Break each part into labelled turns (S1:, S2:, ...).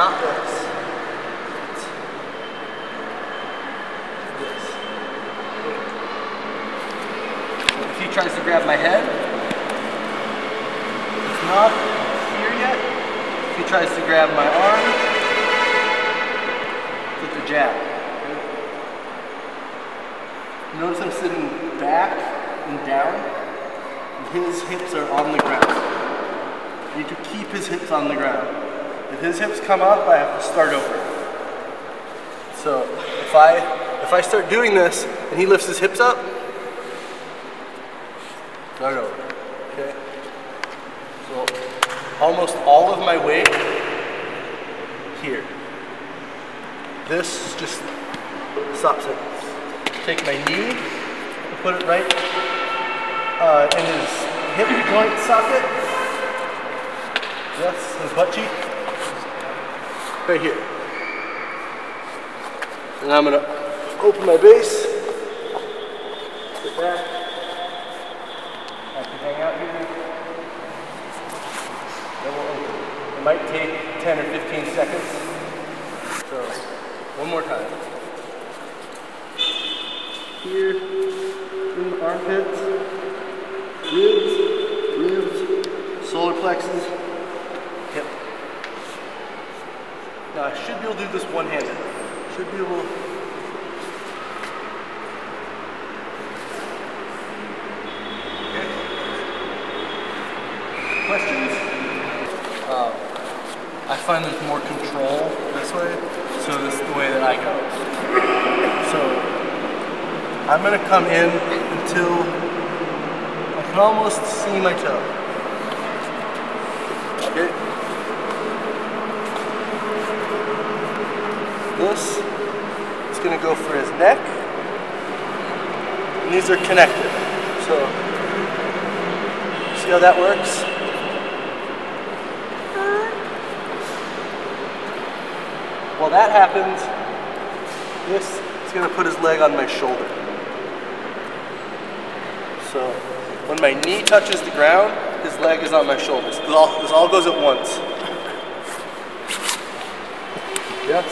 S1: not this. This. If he tries to grab my head, it's not here yet. If he tries to grab my arm, with the jab. Notice I'm sitting back and down, and his hips are on the ground. I need to keep his hips on the ground. If his hips come up, I have to start over. So if I start doing this and he lifts his hips up, start over. Okay. So almost all of my weight here. This just stops it. Take my knee and put it right in his hip joint socket. Yes, his butt cheek. Right here. And I'm gonna open my base. Sit back. I can hang out here. Then we'll open. It might take 10 or 15 seconds. So, one more time. Here, in the armpits, ribs, solar plexus, hip. Now I should be able to do this one-handed. Should be able. Okay. Questions? I find there's more control this way, so this is the way that I go. So I'm gonna come in until I can almost see my toe. Okay. This is gonna go for his neck, and these are connected. So, see how that works? While that happens, this is gonna put his leg on my shoulder. So, when my knee touches the ground, his leg is on my shoulders. This all goes at once. Yes?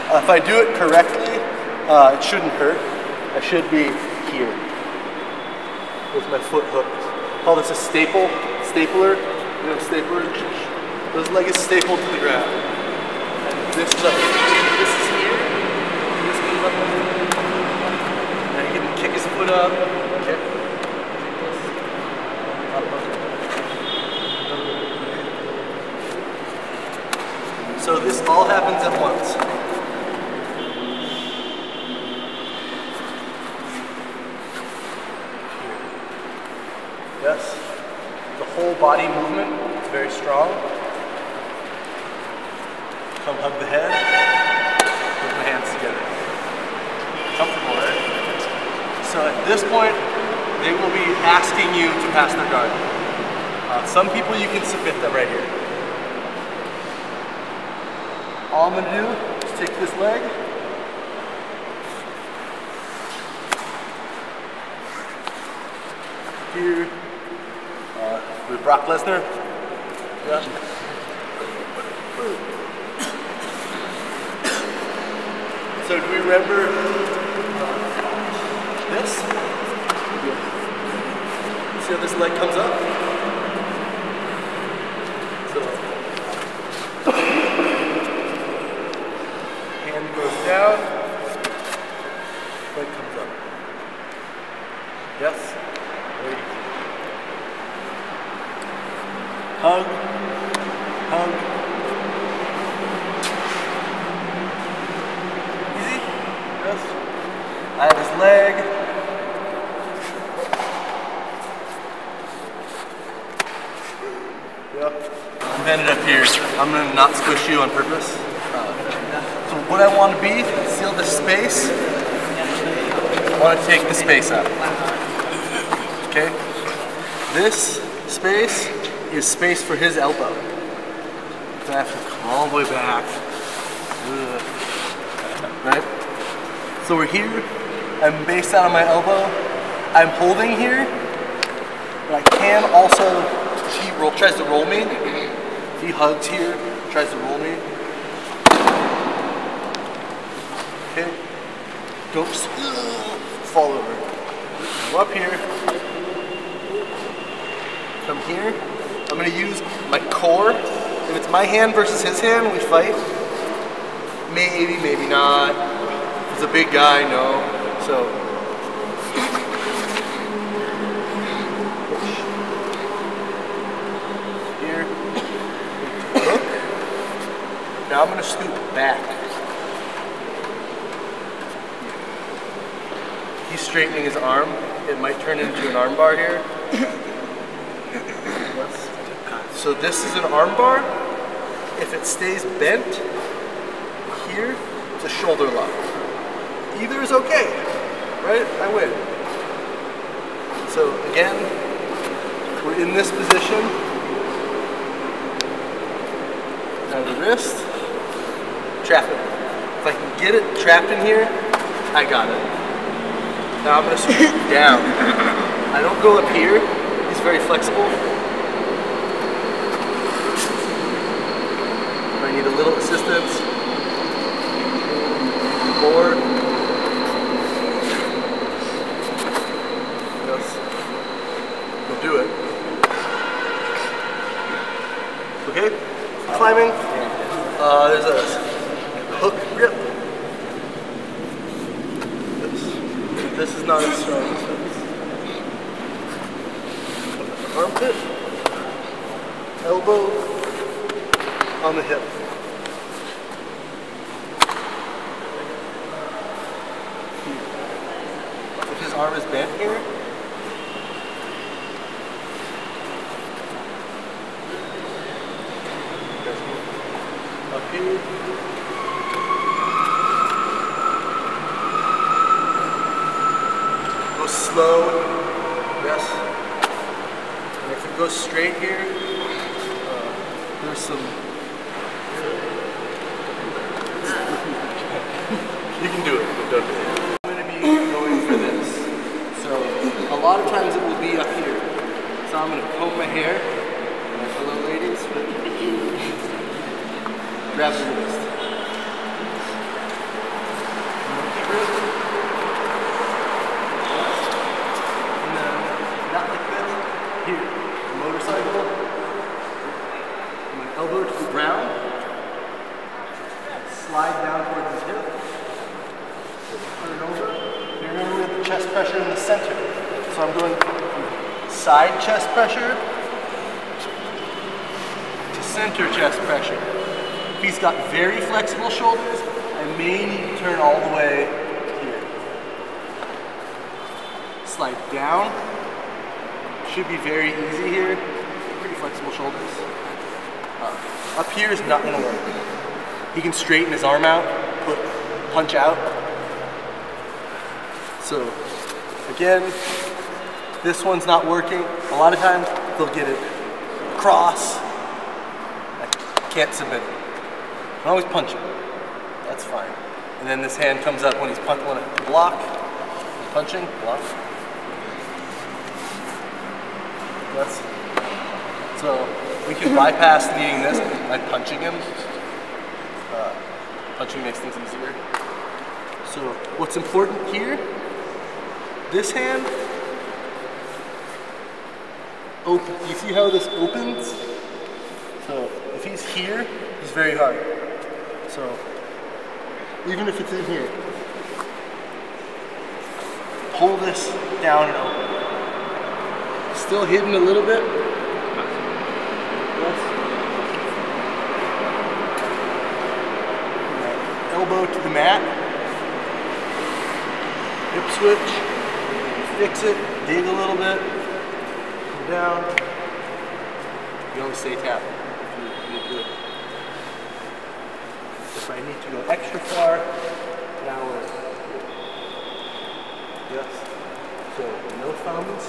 S1: If I do it correctly, it shouldn't hurt. I should be here with my foot hooked. I call this a stapler. You know, stapler. His leg is stapled to the ground. And this is up. This is here. This goes up. Now you can kick his foot up. Kick. So this all happens at once. Yes. The whole body movement is very strong. Come hug the head. Put my hands together. Comfortable, right? So at this point, they will be asking you to pass their guard. Some people you can submit them right here. All I'm going to do is take this leg. Here. With Brock Lesnar. Yeah. So do we remember this? See how this leg comes up? So hand goes down, leg comes up. Yes? Very easy. Hug, hug. Easy? Yes. I have his leg. Yep. I'm bending up here. I'm gonna not squish you on purpose. So what I want to be, seal the space. I want to take the space out. Okay? This space is space for his elbow. So I have to come all the way back. Right? So we're here. I'm based out on my elbow. I'm holding here. But I can also, he tries to roll me. If he hugs here, tries to roll me. Okay. Don't just fall over. Go up here. Come here. I'm gonna use my core. If it's my hand versus his hand, we fight. Maybe, maybe not. If it's a big guy, no. So. Here. Hook. Now I'm gonna scoop back. He's straightening his arm. It might turn into an arm bar here. So this is an arm bar. If it stays bent here, it's a shoulder lock. Either is okay, right? I win. So again, we're in this position. Now the wrist, trap it. If I can get it trapped in here, I got it. Now I'm gonna scoop down. I don't go up here. He's very flexible. I need a little assistance. Forward. Yes. We'll do it. Okay? Climbing. There's a hook grip. This is not as strong as this. Armpit. Elbow on the hip. If his arm is bent here, up here, go slow, yes, and if it goes straight here, there's some, you can do it, but don't do it. I'm going to be going for this. So a lot of times it will be up here. So I'm going to comb my hair. Hello ladies. Grab the wrist. Monkey grip. And then not like this. Here. Motorcycle. My elbow to the ground. Slide down towards his hip. Turn over. Remember we have the chest pressure in the center. So I'm going from side chest pressure to center chest pressure. If he's got very flexible shoulders, I may need to turn all the way here. Slide down. Should be very easy here. Pretty flexible shoulders. Up here is not going to work. He can straighten his arm out, punch out. So again, this one's not working. A lot of times they'll get it across. I can't submit it. I can always punch it. That's fine. And then this hand comes up when he's want to block. Punching, block. That's, so we can bypass needing this by punching him. Punching makes things easier. So what's important here, this hand, open. You see how this opens? So if he's here, he's very hard. So even if it's in here, pull this down and open. Still hidden a little bit. Yes. Elbow to the mat. Hip switch. Fix it. Dig a little bit. Come down. You always stay tapped. You're good. If I need to go extra far, now we're yes. So no thumbs.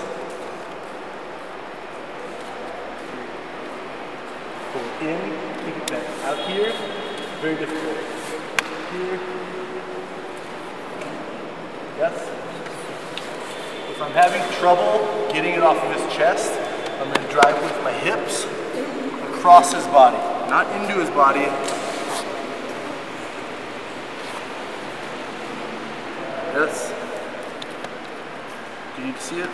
S1: Pull in, keep it back. Out here, very difficult. Here. Yes. If I'm having trouble getting it off of his chest, I'm going to drive with my hips across his body, not into his body. Yes. Do you see it?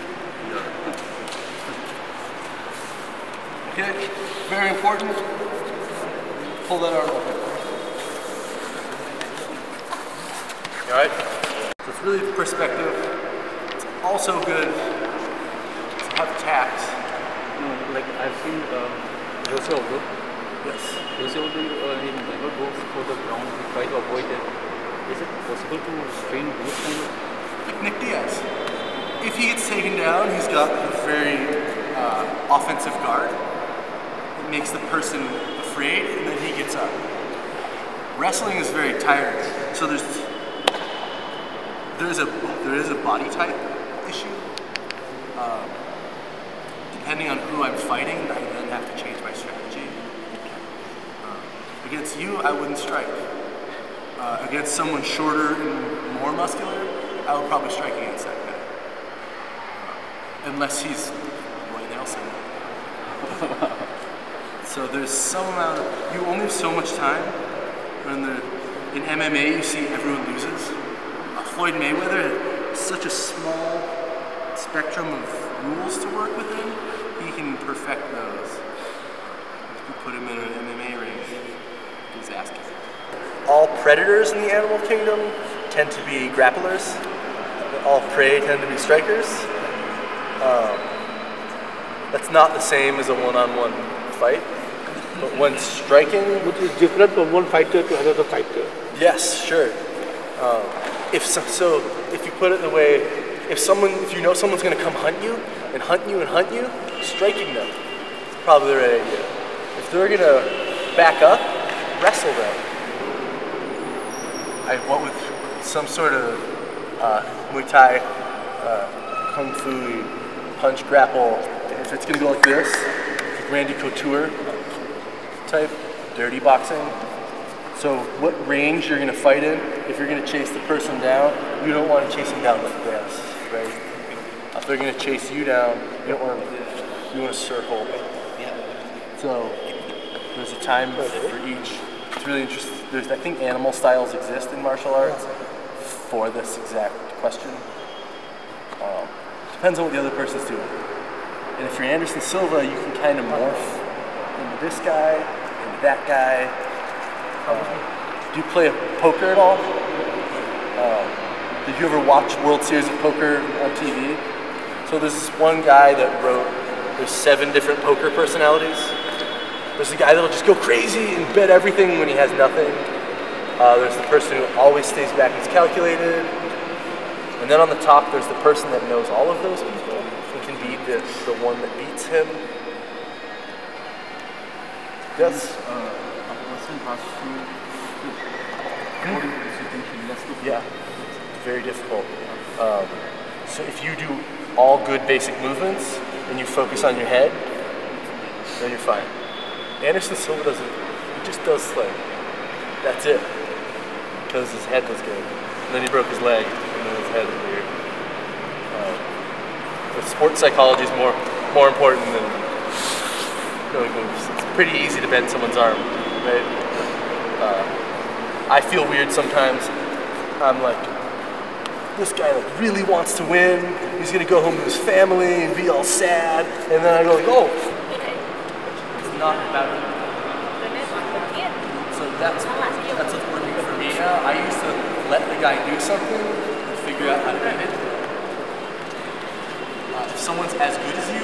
S1: Okay, very important. Pull that arm up. Alright? So it's really perspective. It's also good to have tact.
S2: No, like I've seen Jose Aldo.
S1: Yes.
S2: Jose Aldo, he never goes for the ground to try to avoid it. Is it possible to train those kind of?
S1: Like Nick Diaz. If he gets taken down, he's got a very offensive guard. It makes the person afraid, and then he gets up. Wrestling is very tired, so there is a body type issue. Depending on who I'm fighting, I then have to change my strategy. Against you, I wouldn't strike. Against someone shorter and more muscular, I would probably strike against that guy. Unless he's Roy Nelson. So there's some amount of, you only have so much time. In MMA, you see everyone loses. Floyd Mayweather has such a small spectrum of rules to work within, he can perfect those. If you put him in an MMA ring, he's asking. All predators in the animal kingdom tend to be grapplers. All prey tend to be strikers. That's not the same as a one-on-one fight. But when striking...
S3: Which is different from one fighter to another fighter.
S1: Yes, sure. If you put it in the way, if you know someone's going to come hunt you, and hunt you, and hunt you, striking them is probably the right idea. If they're going to back up, wrestle them. I went with some sort of Muay Thai, Kung Fu, punch, grapple. If it's going to go like this, like Randy Couture type, dirty boxing. So what range you're going to fight in, if you're going to chase the person down, you don't want to chase them down like this, right? If they're going to chase you down, you don't want to, you want to circle. So there's a time for each. It's really interesting. I think animal styles exist in martial arts for this exact question. Depends on what the other person's doing. And if you're Anderson Silva, you can kind of morph into this guy, into that guy. Do you play poker at all? Did you ever watch World Series of Poker on TV? So there's this one guy that wrote, there's 7 different poker personalities. There's a guy that'll just go crazy and bet everything when he has nothing. There's the person who always stays back and is calculated. And then on the top, there's the person that knows all of those people and can be the one that beats him. Yes? Yeah, it's very difficult. So if you do all good basic movements and you focus on your head, then you're fine. Anderson Silva doesn't, he just does like, that's it. Because his head was good. And then he broke his leg, and then his head was weird. But sports psychology is more important than knowing moves. It's pretty easy to bend someone's arm, right? I feel weird sometimes. I'm like, this guy like really wants to win. He's gonna go home to his family and be all sad. And then I go like, oh, it's not about it. So that's what's working for me now. I used to let the guy do something and figure out how to beat it. If someone's as good as you,